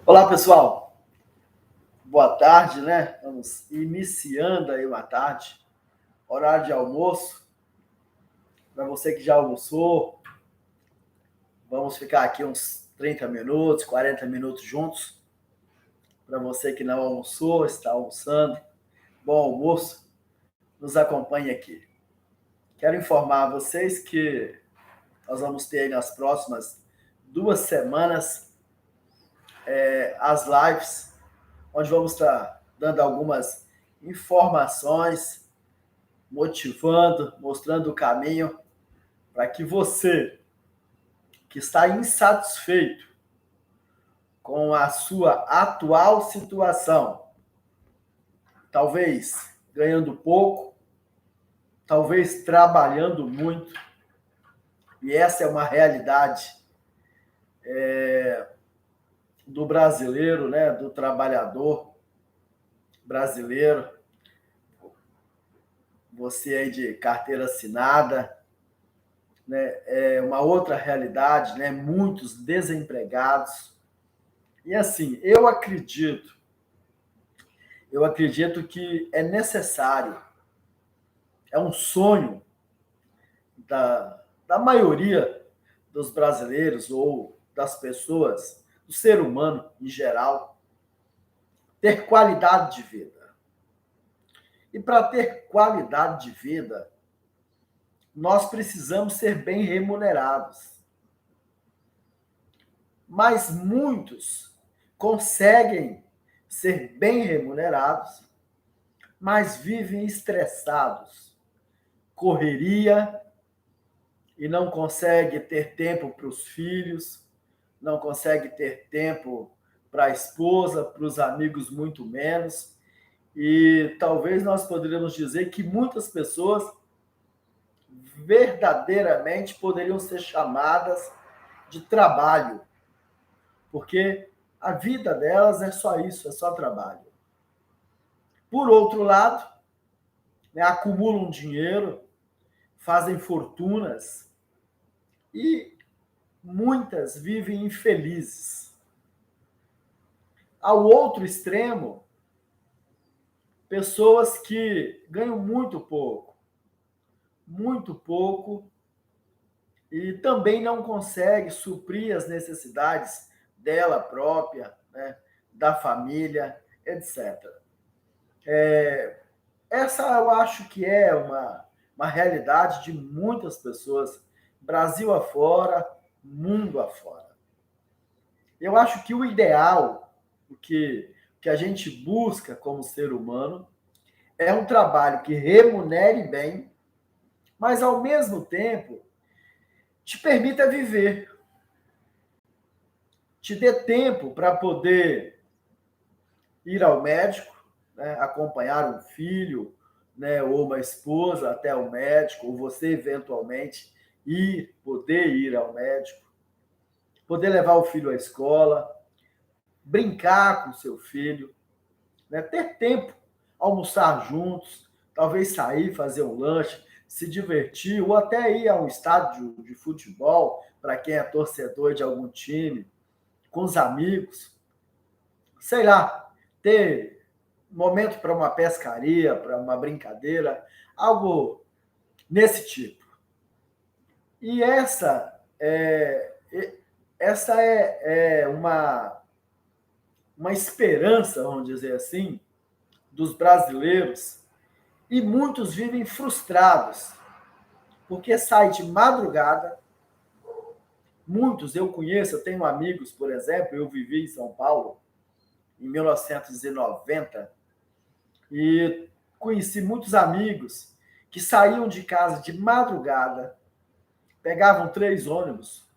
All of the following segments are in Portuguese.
Olá, pessoal. Boa tarde, né? Vamos iniciando aí uma tarde, horário de almoço. Para você que já almoçou, vamos ficar aqui uns 30 minutos, 40 minutos juntos. Para você que não almoçou, está almoçando, bom almoço, nos acompanhe aqui. Quero informar a vocês que nós vamos ter aí nas próximas 2 semanas as lives, onde vamos estar dando algumas informações, motivando, mostrando o caminho para que você que está insatisfeito com a sua atual situação, talvez ganhando pouco, talvez trabalhando muito, e essa é uma realidade do brasileiro, né, do trabalhador brasileiro, você aí de carteira assinada, né, é uma outra realidade, né, muitos desempregados. E assim, eu acredito que é necessário, é um sonho da maioria dos brasileiros ou das pessoas, do ser humano em geral, ter qualidade de vida. E para ter qualidade de vida, nós precisamos ser bem remunerados. Mas muitos conseguem ser bem remunerados, mas vivem estressados, correria, e não consegue ter tempo para os filhos, não consegue ter tempo para a esposa, para os amigos, muito menos. E talvez nós poderíamos dizer que muitas pessoas verdadeiramente poderiam ser chamadas de trabalho, porque a vida delas é só isso, é só trabalho. Por outro lado, né, acumulam dinheiro, fazem fortunas e muitas vivem infelizes. Ao outro extremo, pessoas que ganham muito pouco, e também não conseguem suprir as necessidades dela própria, né, da família, etc. Essa eu acho que é uma realidade de muitas pessoas, Brasil afora, mundo afora. Eu acho que o ideal, que a gente busca como ser humano, é um trabalho que remunere bem, mas ao mesmo tempo te permita viver, te dê tempo para poder ir ao médico, né, acompanhar um filho, né, ou uma esposa até o médico, ou você eventualmente poder ir ao médico, poder levar o filho à escola, brincar com seu filho, né, ter tempo, almoçar juntos, talvez sair, fazer um lanche, se divertir, ou até ir a um estádio de futebol, para quem é torcedor de algum time, com os amigos, sei lá, ter momento para uma pescaria, para uma brincadeira, algo nesse tipo. E essa é uma esperança, vamos dizer assim, dos brasileiros, e muitos vivem frustrados, porque sai de madrugada. Muitos eu conheço, eu tenho amigos, por exemplo, eu vivi em São Paulo em 1990 e conheci muitos amigos que saíam de casa de madrugada, pegavam 3 ônibus,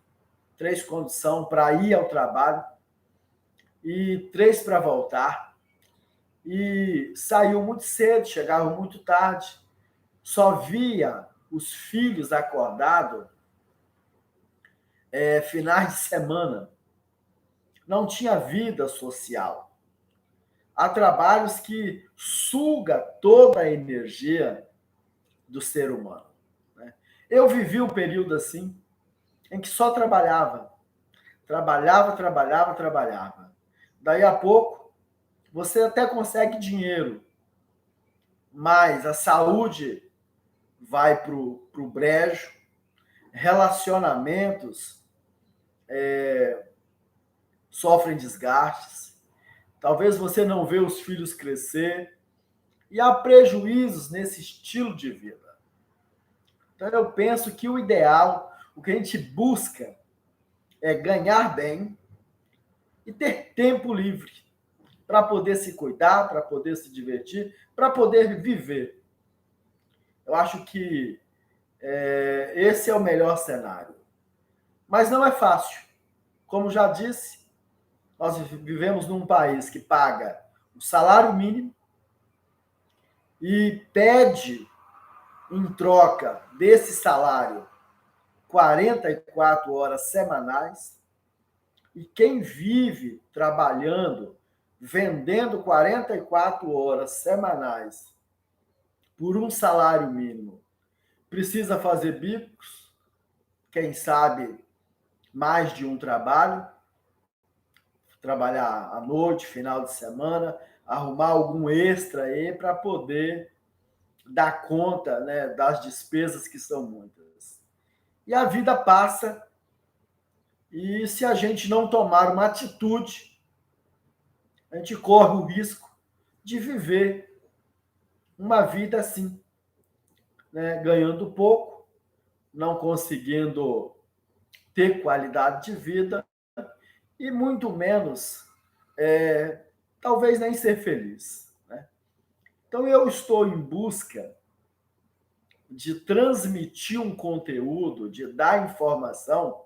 3 condução para ir ao trabalho e 3 para voltar, e saíam muito cedo, chegavam muito tarde, só via os filhos acordados finais de semana, não tinha vida social. Há trabalhos que suga toda a energia do ser humano, né? Eu vivi um período assim, em que só trabalhava. Trabalhava. Daí a pouco, você até consegue dinheiro, mas a saúde vai pro brejo, relacionamentos sofrem desgastes, talvez você não vê os filhos crescer, e há prejuízos nesse estilo de vida. Então, eu penso que o ideal, o que a gente busca, é ganhar bem e ter tempo livre para poder se cuidar, para poder se divertir, para poder viver. Eu acho que esse é o melhor cenário. Mas não é fácil. Como já disse, nós vivemos num país que paga o salário mínimo e pede, em troca desse salário, 44 horas semanais. E quem vive trabalhando, vendendo 44 horas semanais por um salário mínimo, precisa fazer bicos, quem sabe mais de um trabalho, trabalhar à noite, final de semana, arrumar algum extra aí para poder dar conta, né, das despesas que são muitas. E a vida passa, e se a gente não tomar uma atitude, a gente corre o risco de viver uma vida assim, né, ganhando pouco, não conseguindo ter qualidade de vida e muito menos, talvez nem ser feliz, né? Então eu estou em busca de transmitir um conteúdo, de dar informação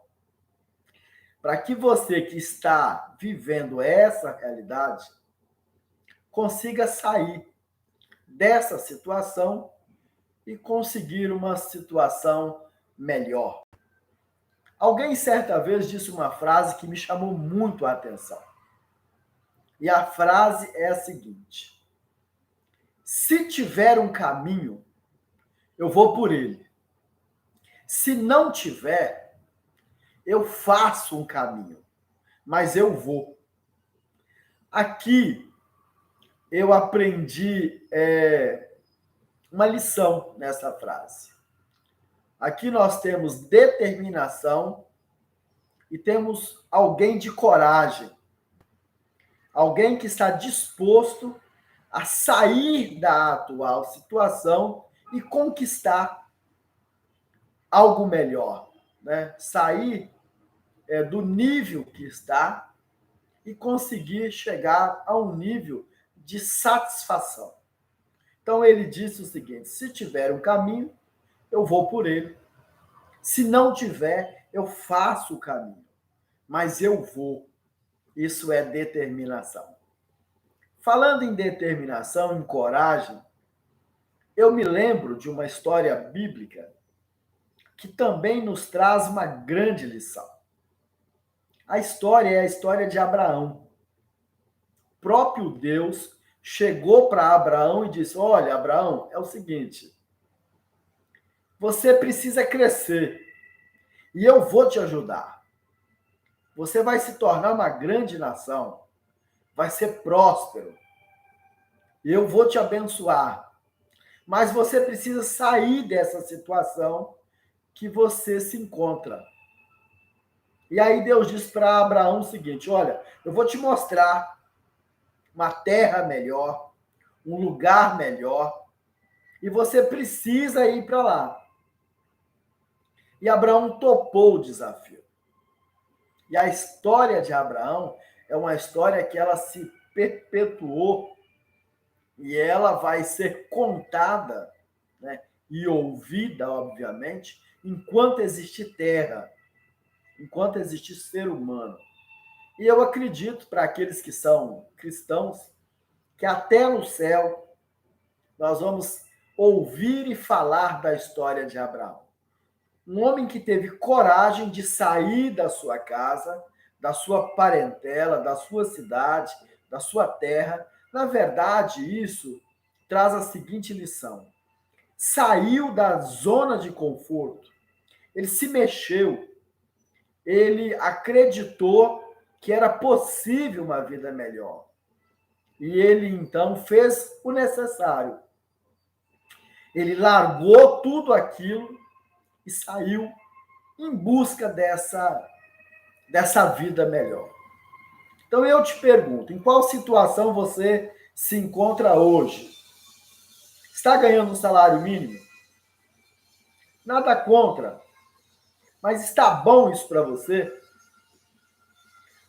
para que você que está vivendo essa realidade consiga sair dessa situação e conseguir uma situação melhor. Alguém certa vez disse uma frase que me chamou muito a atenção. E a frase é a seguinte: se tiver um caminho, eu vou por ele. Se não tiver, eu faço um caminho, mas eu vou. Aqui eu aprendi uma lição nessa frase. Aqui nós temos determinação e temos alguém de coragem. Alguém que está disposto a sair da atual situação e conquistar algo melhor, né? Sair do nível que está e conseguir chegar a um nível de satisfação. Então ele disse o seguinte: se tiver um caminho, eu vou por ele. Se não tiver, eu faço o caminho, mas eu vou. Isso é determinação. Falando em determinação, em coragem, eu me lembro de uma história bíblica que também nos traz uma grande lição. A história é a história de Abraão. O próprio Deus chegou para Abraão e disse: olha, Abraão, é o seguinte, você precisa crescer e eu vou te ajudar. Você vai se tornar uma grande nação, vai ser próspero e eu vou te abençoar. Mas você precisa sair dessa situação que você se encontra. E aí Deus diz para Abraão o seguinte: olha, eu vou te mostrar uma terra melhor, um lugar melhor, e você precisa ir para lá. E Abraão topou o desafio. E a história de Abraão é uma história que ela se perpetuou e ela vai ser contada, né, e ouvida, obviamente, enquanto existir terra, enquanto existir ser humano. E eu acredito, para aqueles que são cristãos, que até no céu nós vamos ouvir e falar da história de Abraão. Um homem que teve coragem de sair da sua casa, da sua parentela, da sua cidade, da sua terra. Na verdade, isso traz a seguinte lição: saiu da zona de conforto, ele se mexeu, ele acreditou que era possível uma vida melhor. E ele, então, fez o necessário. Ele largou tudo aquilo e saiu em busca dessa vida melhor. Então, eu te pergunto, em qual situação você se encontra hoje? Está ganhando um salário mínimo? Nada contra, mas está bom isso para você?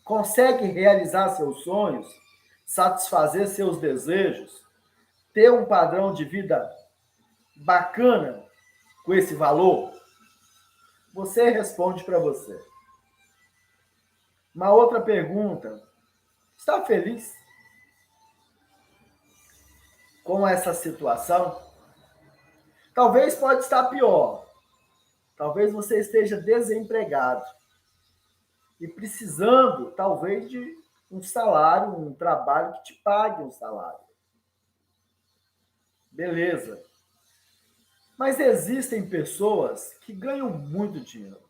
Consegue realizar seus sonhos, satisfazer seus desejos, ter um padrão de vida bacana com esse valor? Você responde para você. Uma outra pergunta: está feliz com essa situação? Talvez pode estar pior. Talvez você esteja desempregado e precisando, talvez, de um salário, um trabalho que te pague um salário. Beleza. Mas existem pessoas que ganham muito dinheiro,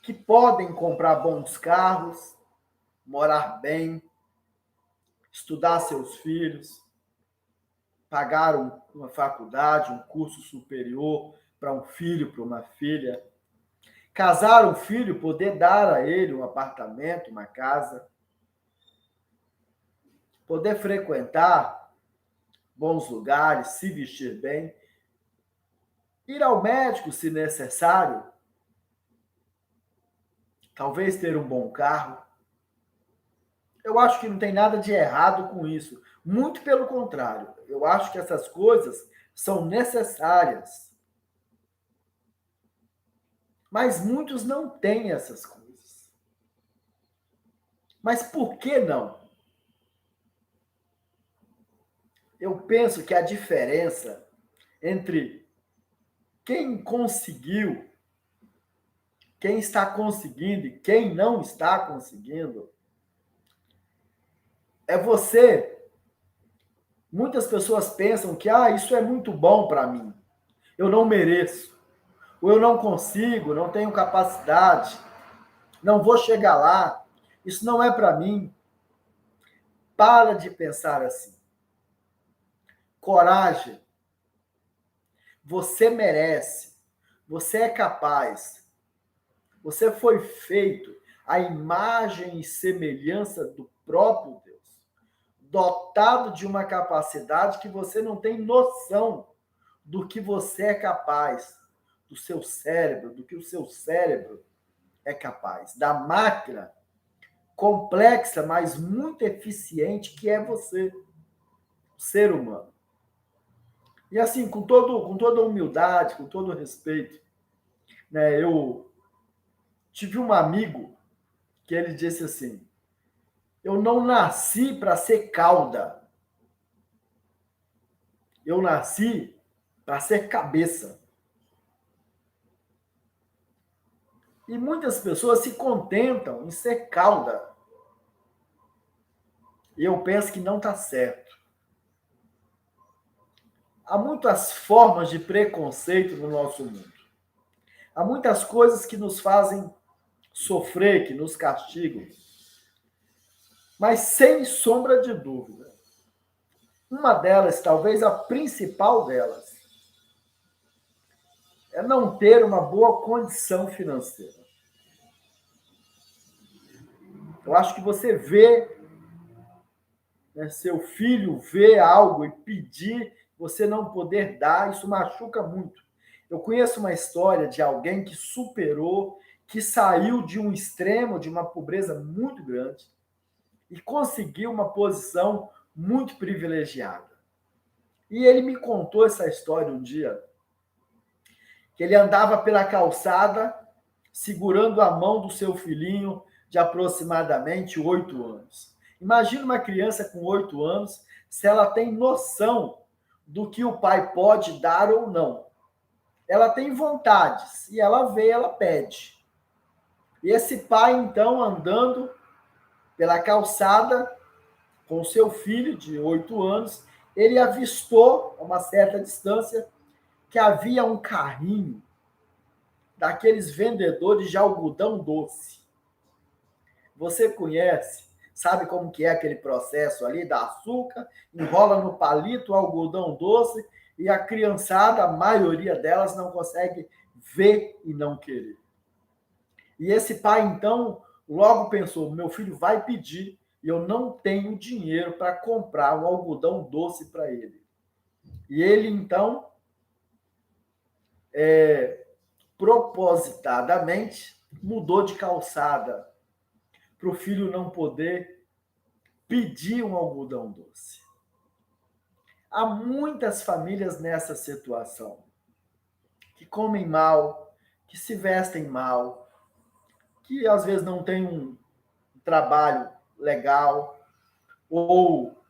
que podem comprar bons carros, morar bem, estudar seus filhos, pagar uma faculdade, um curso superior para um filho, para uma filha, casar um filho, poder dar a ele um apartamento, uma casa, poder frequentar bons lugares, se vestir bem, ir ao médico se necessário, talvez ter um bom carro. Eu acho que não tem nada de errado com isso. Muito pelo contrário. Eu acho que essas coisas são necessárias. Mas muitos não têm essas coisas. Mas por que não? Eu penso que a diferença entre quem conseguiu, quem está conseguindo e quem não está conseguindo é você. Muitas pessoas pensam que isso é muito bom para mim. Eu não mereço. Ou eu não consigo, não tenho capacidade. Não vou chegar lá. Isso não é para mim. Para de pensar assim. Coragem. Você merece. Você é capaz. Você foi feito à imagem e semelhança do próprio Deus. Dotado de uma capacidade que você não tem noção do que você é capaz, do seu cérebro, do que o seu cérebro é capaz, da máquina complexa, mas muito eficiente que é você, o ser humano. E assim, com toda humildade, com todo respeito, né, eu tive um amigo que ele disse assim: eu não nasci para ser cauda. Eu nasci para ser cabeça. E muitas pessoas se contentam em ser cauda. E eu penso que não está certo. Há muitas formas de preconceito no nosso mundo. Há muitas coisas que nos fazem sofrer, que nos castigam. Mas sem sombra de dúvida, uma delas, talvez a principal delas, é não ter uma boa condição financeira. Eu acho que você vê, né, seu filho ver algo e pedir, você não poder dar, isso machuca muito. Eu conheço uma história de alguém que superou, que saiu de um extremo, de uma pobreza muito grande, e conseguiu uma posição muito privilegiada. E ele me contou essa história um dia, que ele andava pela calçada, segurando a mão do seu filhinho de aproximadamente 8 anos. Imagina uma criança com 8 anos, se ela tem noção do que o pai pode dar ou não. Ela tem vontades, e ela vê, ela pede. E esse pai, então, andando pela calçada com seu filho de 8 anos, ele avistou, a uma certa distância, que havia um carrinho daqueles vendedores de algodão doce. Você conhece, sabe como que é aquele processo ali da açúcar, enrola no palito o algodão doce e a criançada, a maioria delas, não consegue ver e não querer. E esse pai, então, logo pensou: meu filho vai pedir e eu não tenho dinheiro para comprar um algodão doce para ele. E ele, então, propositadamente, mudou de calçada para o filho não poder pedir um algodão doce. Há muitas famílias nessa situação, que comem mal, que se vestem mal, que às vezes não têm um trabalho legal, ou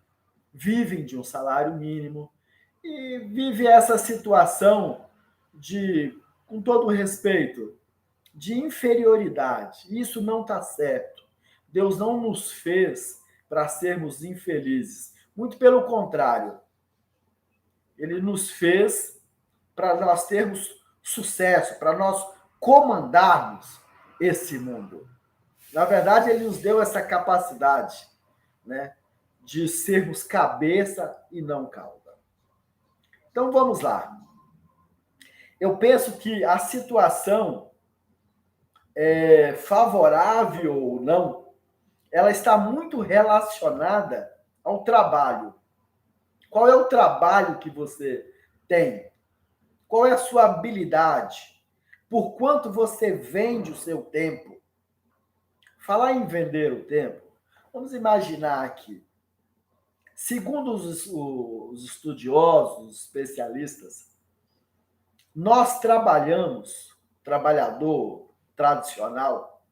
vivem de um salário mínimo, e vive essa situação de, com todo respeito, de inferioridade. Isso não está certo. Deus não nos fez para sermos infelizes. Muito pelo contrário. Ele nos fez para nós termos sucesso, para nós comandarmos esse mundo. Na verdade, ele nos deu essa capacidade, né, de sermos cabeça e não cauda. Então vamos lá. Eu penso que a situação favorável ou não, ela está muito relacionada ao trabalho. Qual é o trabalho que você tem? Qual é a sua habilidade? Por quanto você vende o seu tempo? Falar em vender o tempo, vamos imaginar aqui. Segundo os estudiosos, os especialistas, nós trabalhamos, trabalhador tradicional,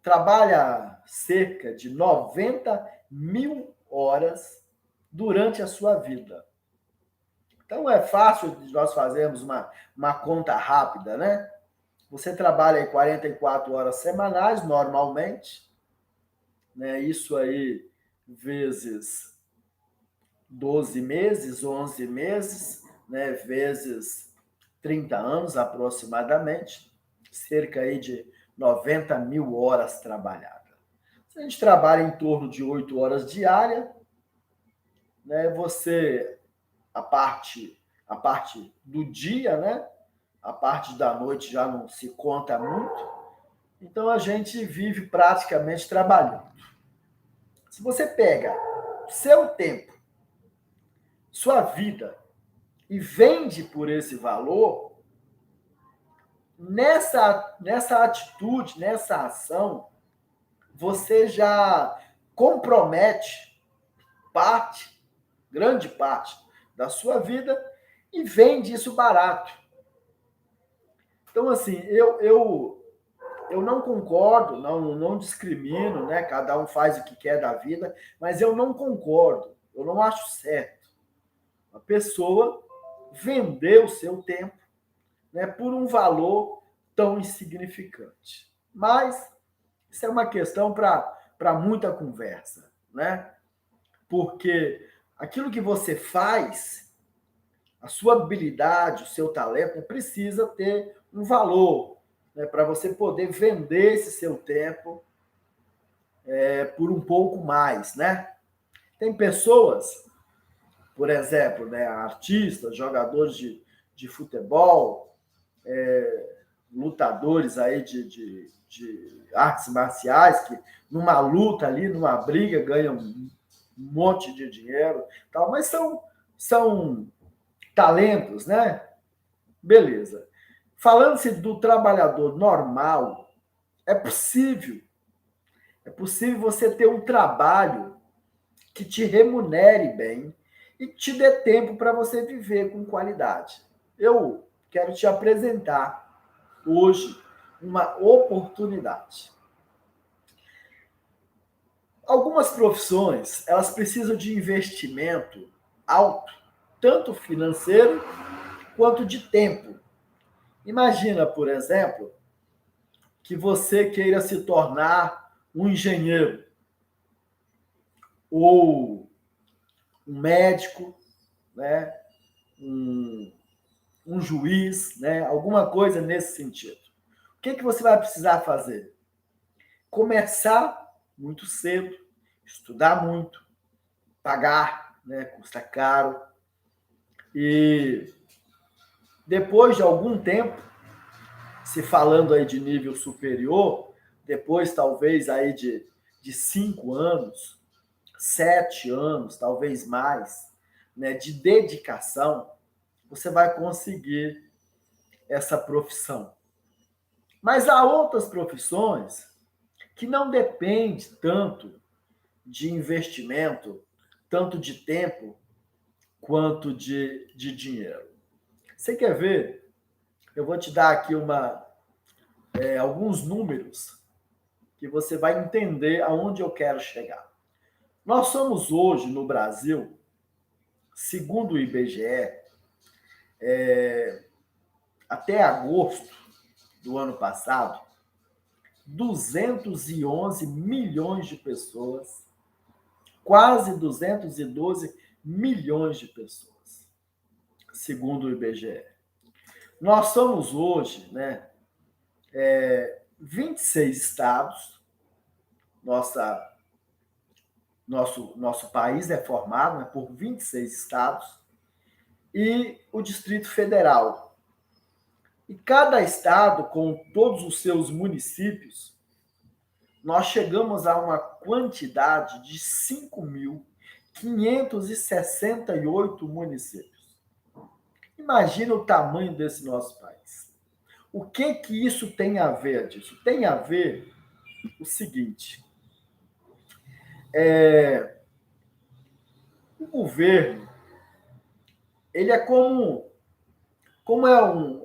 trabalha cerca de 90.000 horas durante a sua vida. Então é fácil de nós fazermos uma conta rápida, né? Você trabalha aí 44 horas semanais, normalmente, né? Isso aí vezes 12 meses, 11 meses, né? Vezes 30 anos aproximadamente, cerca aí de 90.000 horas trabalhadas. Se a gente trabalha em torno de 8 horas diárias, né? Você, a parte do dia, né? A parte da noite já não se conta muito. Então a gente vive praticamente trabalhando. Se você pega seu tempo, sua vida e vende por esse valor, nessa atitude, nessa ação, você já compromete grande parte da sua vida e vende isso barato. Então, assim, eu não concordo, não discrimino, né? Cada um faz o que quer da vida, mas eu não concordo, eu não acho certo a pessoa vender o seu tempo, né, por um valor tão insignificante. Mas isso é uma questão para muita conversa, né? Porque aquilo que você faz, a sua habilidade, o seu talento, precisa ter um valor, né, para você poder vender esse seu tempo por um pouco mais, né? Tem pessoas, por exemplo, né, artistas, jogadores de futebol, lutadores aí de artes marciais, que numa luta ali, numa briga, ganham um monte de dinheiro, tal, mas são talentos, né? Beleza. Falando-se do trabalhador normal, é possível você ter um trabalho que te remunere bem e te dê tempo para você viver com qualidade. Eu quero te apresentar hoje uma oportunidade. Algumas profissões, elas precisam de investimento alto, tanto financeiro quanto de tempo. Imagina, por exemplo, que você queira se tornar um engenheiro ou um médico, né? um juiz, né? Alguma coisa nesse sentido. O que você vai precisar fazer? Começar muito cedo, estudar muito, pagar, né? Custa caro. E depois de algum tempo, se falando aí de nível superior, depois talvez aí de 5 anos, 7 anos, talvez mais, né, de dedicação, você vai conseguir essa profissão. Mas há outras profissões que não dependem tanto de investimento, tanto de tempo, quanto de dinheiro. Você quer ver? Eu vou te dar aqui alguns números que você vai entender aonde eu quero chegar. Nós somos hoje, no Brasil, segundo o IBGE, até agosto do ano passado, 211 milhões de pessoas, quase 212 milhões de pessoas, segundo o IBGE. Nós somos hoje, né, 26 estados, nosso país é formado, né, por 26 estados, e o Distrito Federal. E cada estado, com todos os seus municípios, nós chegamos a uma quantidade de 5.568 municípios. Imagina o tamanho desse nosso país. O que isso tem a ver disso? Tem a ver o seguinte: o governo, ele é como é um.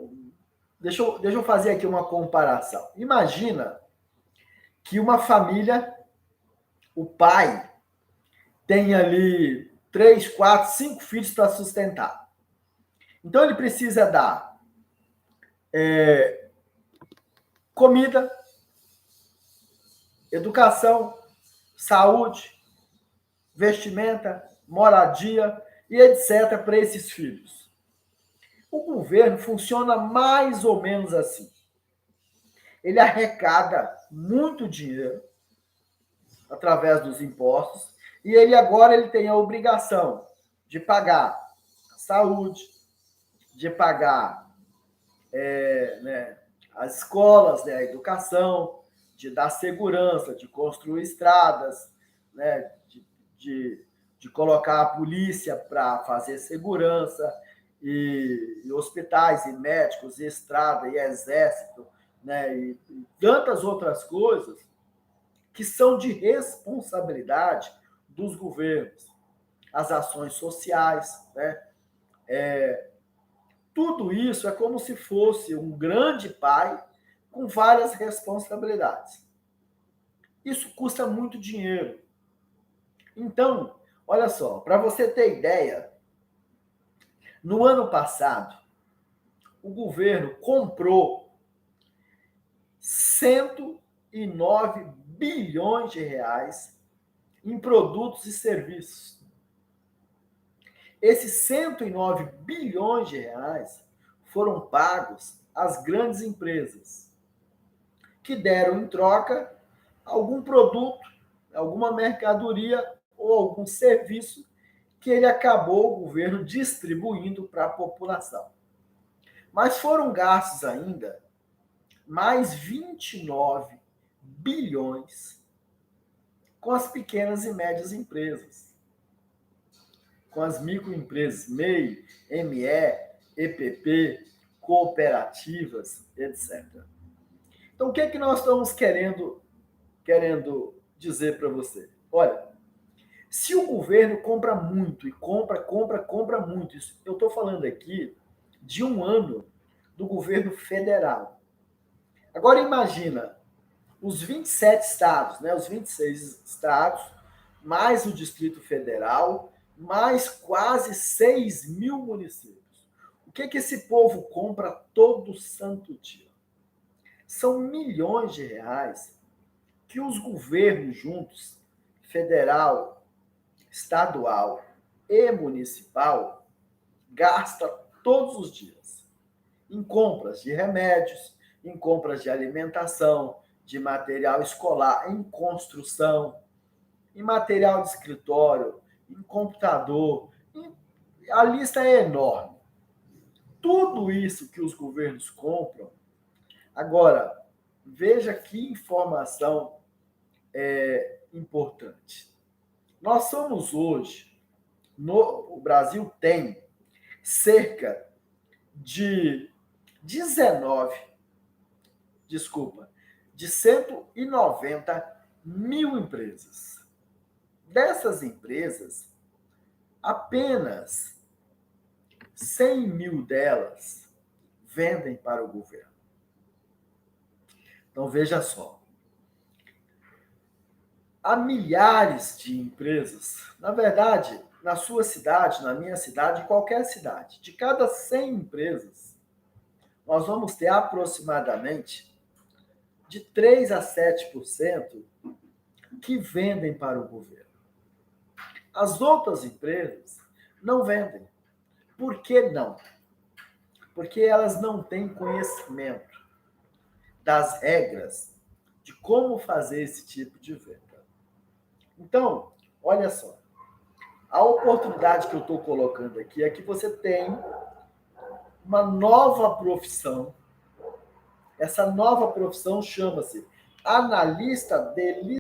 Deixa eu fazer aqui uma comparação. Imagina que uma família, o pai, tem ali 3, 4, 5 filhos para sustentar. Então ele precisa dar comida, educação, saúde, vestimenta, moradia e etc. para esses filhos. O governo funciona mais ou menos assim. Ele arrecada muito dinheiro através dos impostos e ele tem a obrigação de pagar a saúde, de pagar as escolas, né, a educação, de dar segurança, de construir estradas, né, de colocar a polícia para fazer segurança, e hospitais, e médicos, e estrada, e exército, né, e tantas outras coisas que são de responsabilidade dos governos. As ações sociais, né? Tudo isso é como se fosse um grande pai com várias responsabilidades. Isso custa muito dinheiro. Então, olha só, para você ter ideia, no ano passado, o governo comprou 109 bilhões de reais em produtos e serviços. Esses 109 bilhões de reais foram pagos às grandes empresas, que deram em troca algum produto, alguma mercadoria ou algum serviço que ele acabou, o governo, distribuindo para a população. Mas foram gastos ainda mais 29 bilhões com as pequenas e médias empresas, com as microempresas, MEI, ME, EPP, cooperativas, etc. Então, o que é que nós estamos querendo dizer para você? Olha, se o governo compra muito e compra muito, isso, eu estou falando aqui de um ano do governo federal. Agora imagina os 27 estados, né, os 26 estados, mais o Distrito Federal, mais quase 6 mil municípios. O que esse povo compra todo santo dia? São milhões de reais que os governos juntos, federal, estadual e municipal, gasta todos os dias em compras de remédios, em compras de alimentação, de material escolar em construção, em material de escritório, em computador. A lista é enorme. Tudo isso que os governos compram. Agora, veja que informação importante. Nós somos hoje, o Brasil tem cerca de 190 mil empresas. Dessas empresas, apenas 100 mil delas vendem para o governo. Então, veja só. Há milhares de empresas, na verdade, na sua cidade, na minha cidade, em qualquer cidade, de cada 100 empresas, nós vamos ter aproximadamente de 3 a 7% que vendem para o governo. As outras empresas não vendem. Por que não? Porque elas não têm conhecimento das regras de como fazer esse tipo de venda. Então, olha só, a oportunidade que eu estou colocando aqui é que você tem uma nova profissão. Essa nova profissão chama-se analista de